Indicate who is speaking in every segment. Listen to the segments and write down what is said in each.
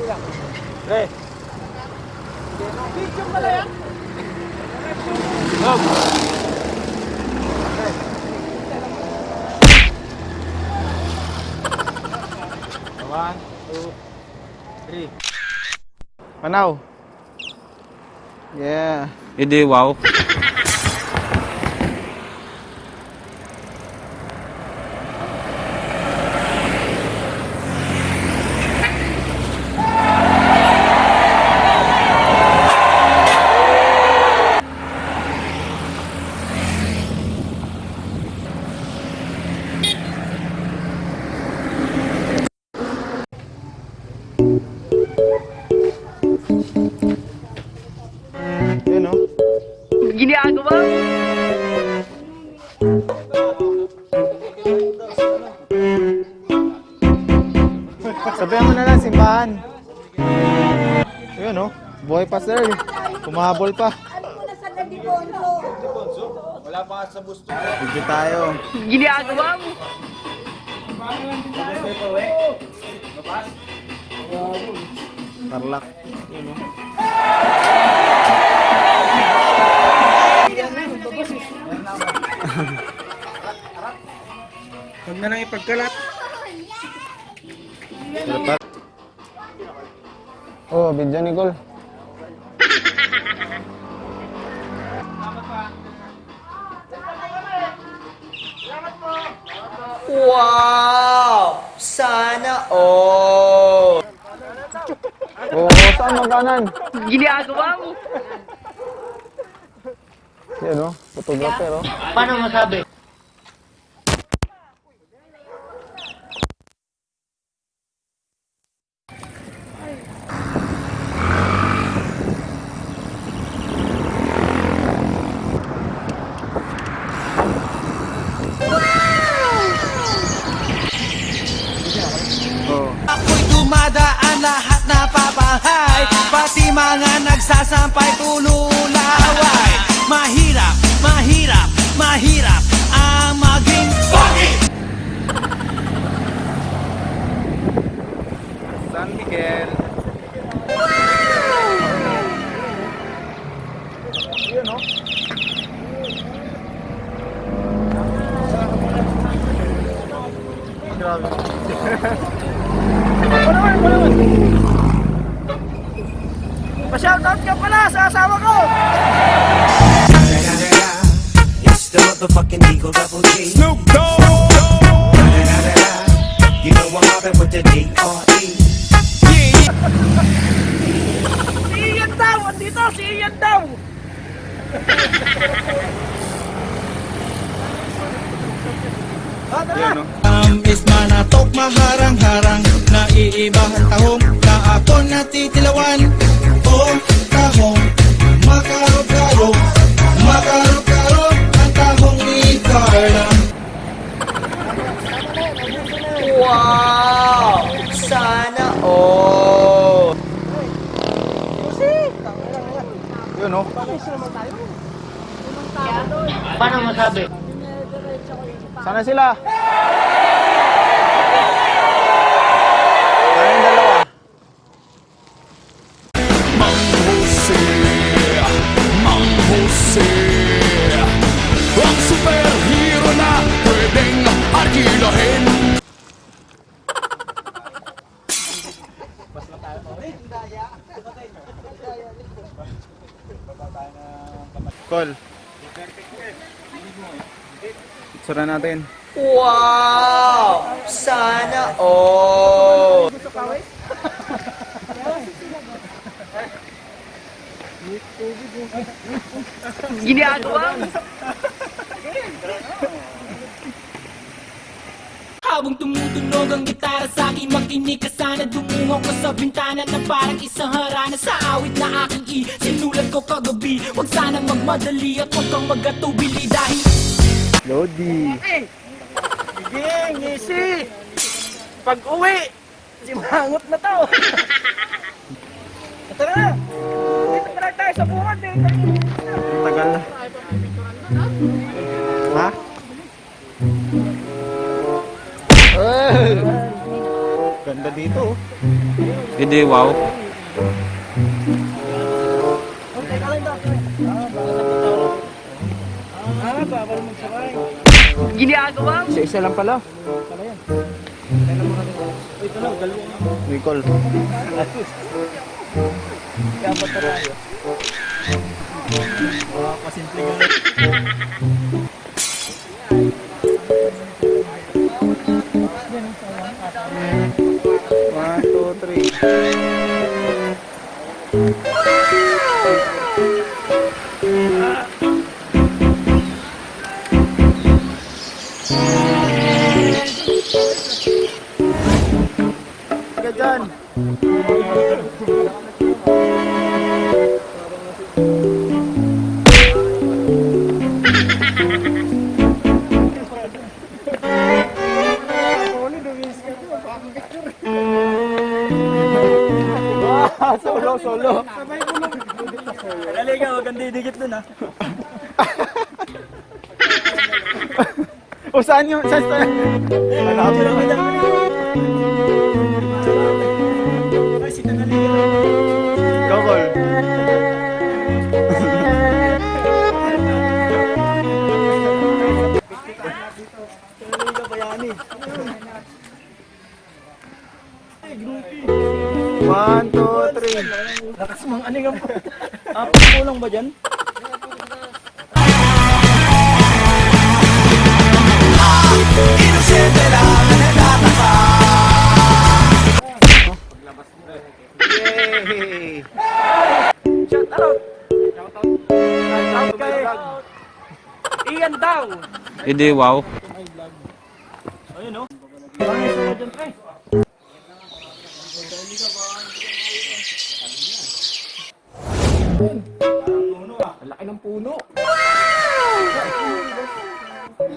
Speaker 1: Pre.
Speaker 2: Video pala yan.
Speaker 1: Go. One, two, three.
Speaker 3: Panaw. Yeah.
Speaker 1: Hindi, wow.
Speaker 3: Yun o.
Speaker 2: Ginagawa mo.
Speaker 3: Sabihan mo na lang, simbahan. Yun o. Buhay pa sir. Kumahabol pa.
Speaker 1: Wala pa sa busto.
Speaker 3: Video tayo.
Speaker 2: Ginagawa mo.
Speaker 3: Tarlac. Yun o.
Speaker 1: Huwag na lang ipagkalat.
Speaker 3: Oh, video ni Gol.
Speaker 2: Wow! Sana all!
Speaker 3: Oo, saan magkanan?
Speaker 2: Ginagawa mo.
Speaker 3: Yan o. Photographer o.
Speaker 2: Paano masabi?
Speaker 3: Oh.
Speaker 4: Ako'y dumadaan lahat na pabahay, pati mga nagsasampay tululaway. Mahirap, mahirap, mahirap ang maging pogi.
Speaker 3: San Miguel. Yun o. Grabe.
Speaker 2: Pa-shoutout ka pala sa asawa ko!
Speaker 4: It's the motherfucking Eagle Double G.
Speaker 1: Snoop Dogg!
Speaker 4: You know I'm mobbing with the D.R.E.
Speaker 2: Si Ian daw! Andito! Si Ian daw!
Speaker 3: Yun o.
Speaker 4: Is manatok maharang-harang, naiibahan tahong na ako natitilawan. Oh, tahong makarog-karog, makarog-karog ang tahong ni Carla.
Speaker 2: Wow! Sana all!
Speaker 3: Yun o.
Speaker 2: Paano masabi?
Speaker 3: Sana sila? Sana yung dalawa?
Speaker 5: Mang Jose ang superhero na pwedeng arkilahin.
Speaker 3: Call. Sura natin.
Speaker 2: Wow! Sana all! Ginagawa mo.
Speaker 6: Habang tumutunog ang gitara sa akin, makinig ka sana. Dumungaw ko sa bintana na parang isang harana. Sa awit na aking sinulat ko kagabi. Huwag sanang magmadali at huwag kang magatubili dahil
Speaker 3: Lodi.
Speaker 2: Sige, ngisi! Pag uwi, simangot na to! Ito na! Dito pa lang tayo sa bungad eh!
Speaker 3: Ang tagal na. Ha? Ganda dito.
Speaker 1: Hindi, wow.
Speaker 2: Ginagawa mo.
Speaker 3: Isa-isa lang pala. Nicole. One, two, three. Ka dyan. Solo.
Speaker 2: Dali ka, huwag kang didikit dun ha.
Speaker 3: O saan yung... Saan saan? Malapit lang.
Speaker 2: Ay, sinanali ka.
Speaker 3: Gokol.
Speaker 2: Sinanali ka, bayani.
Speaker 3: One, two, three.
Speaker 2: Lakas mong aningan po. Apat kulang ba dyan?
Speaker 3: Yay!
Speaker 2: Shout out! Shout out kay Ian daw!
Speaker 1: Hindi, wow.
Speaker 2: Ayun o. Bangis mo dyan pre.
Speaker 3: Laki ng puno.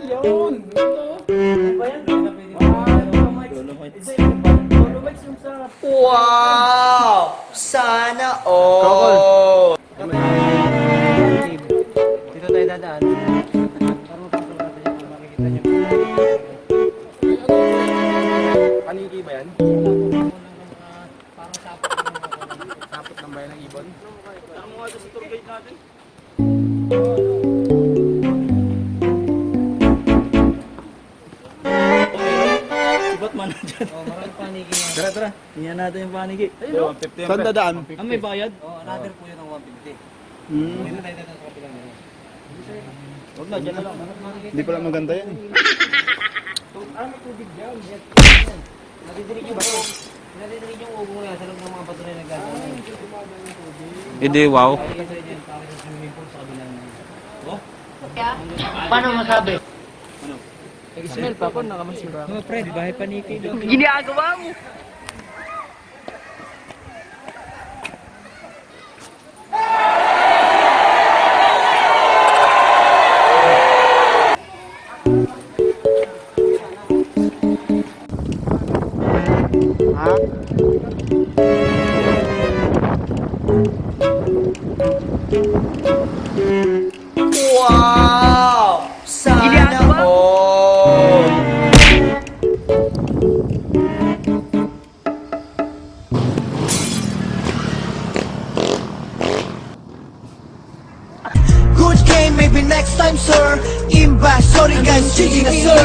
Speaker 2: Yun! Ano ba yan? Dolomites yung sa...
Speaker 7: Wow! Sana all!
Speaker 2: Dito tayo dadaan.
Speaker 3: Paniki ba yan? Sapot ng bayan ng ibon?
Speaker 2: Saan mo nga sa tour guide natin? Si Batman na dyan. Maraming paniki nga. Tara, tara. Tingnan natin yung paniki. Ayun o.
Speaker 3: Saan dadaan?
Speaker 2: Ah, may bayad?
Speaker 6: Another po yun ng 150.
Speaker 3: Hmm.
Speaker 6: Dito tayo sa kapilang nila.
Speaker 2: Huwag na, dyan na lang.
Speaker 3: Hindi pala maganda yan.
Speaker 6: Nadidinig yung bato. Nadidinig yung ubo nga sa loob ng mga bato na nagagawa.
Speaker 1: Hindi, wow.
Speaker 6: Kaya sa dyan, kami sa swimming pool sa kabilang nila.
Speaker 2: Paano masabi?
Speaker 6: Nag-smell pa po, nakamasira. Mga pre, di ba paniki doon?
Speaker 2: Ginagawa mo!
Speaker 3: Ha?
Speaker 7: Wow! Sana
Speaker 2: Ginagawa mo?
Speaker 7: all! Good game, maybe next time, sir. Imba, sorry guys, sige na, sir.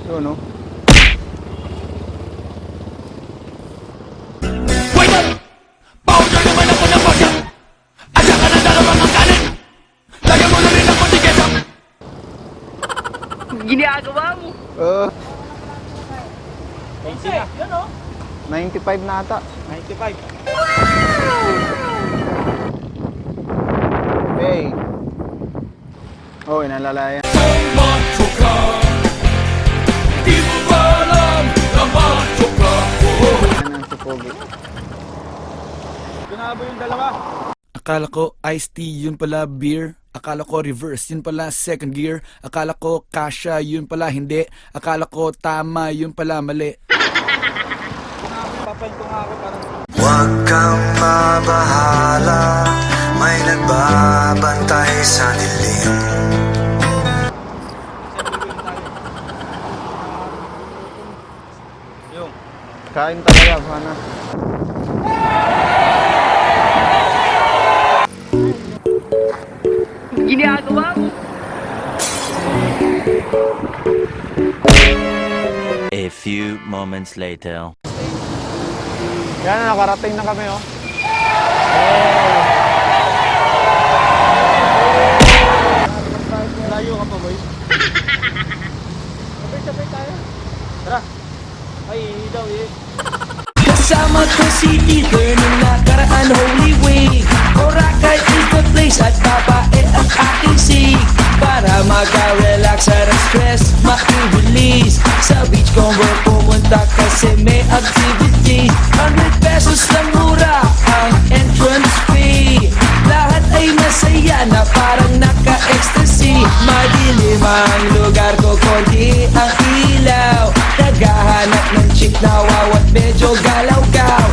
Speaker 3: Yun, no?
Speaker 5: Wait up! Powder naman ako ng pagka! Asa ka na dalawang ang kanin! Lagyan mo na rin ang konti ketchup!
Speaker 2: Ginagawa mo!
Speaker 3: 95 na ata.
Speaker 2: 95.
Speaker 3: Hey. Oh, inalalaya.
Speaker 5: Macho ka! Di mo ba alam na macho ka?
Speaker 3: Yan ang supogi.
Speaker 1: Ginabo yung dalawa.
Speaker 5: Akala ko iced tea, yun pala beer. Akala ko reverse, yun pala second gear. Akala ko kasha, yun pala hindi. Akala ko tama, yun pala mali.
Speaker 1: Papal ko nga ako parang...
Speaker 8: Huwag kang mabahala, may nagbabantay sa dilim.
Speaker 3: Kain talaga, sana.
Speaker 9: A few moments later.
Speaker 3: Yan na, nakarating na kami, oh.
Speaker 1: Layo ka pa, boy. Sabay tayo. Tara. Ay, daw eh.
Speaker 6: Kasama ko si Peter nung nakaraan Holy Week. Boracay is the place at babae ang aking sig. Para maka-relax at ang stress maki-release. Sa beach combo pumunta kasi may activity. 100 pesos lang mura ang entrance fee. Lahat ay masaya na parang naka-ecstasy. Madilim ang lugar ko, konti ang ilaw. Naghahanap ng chick na wow at medyo galaw ka.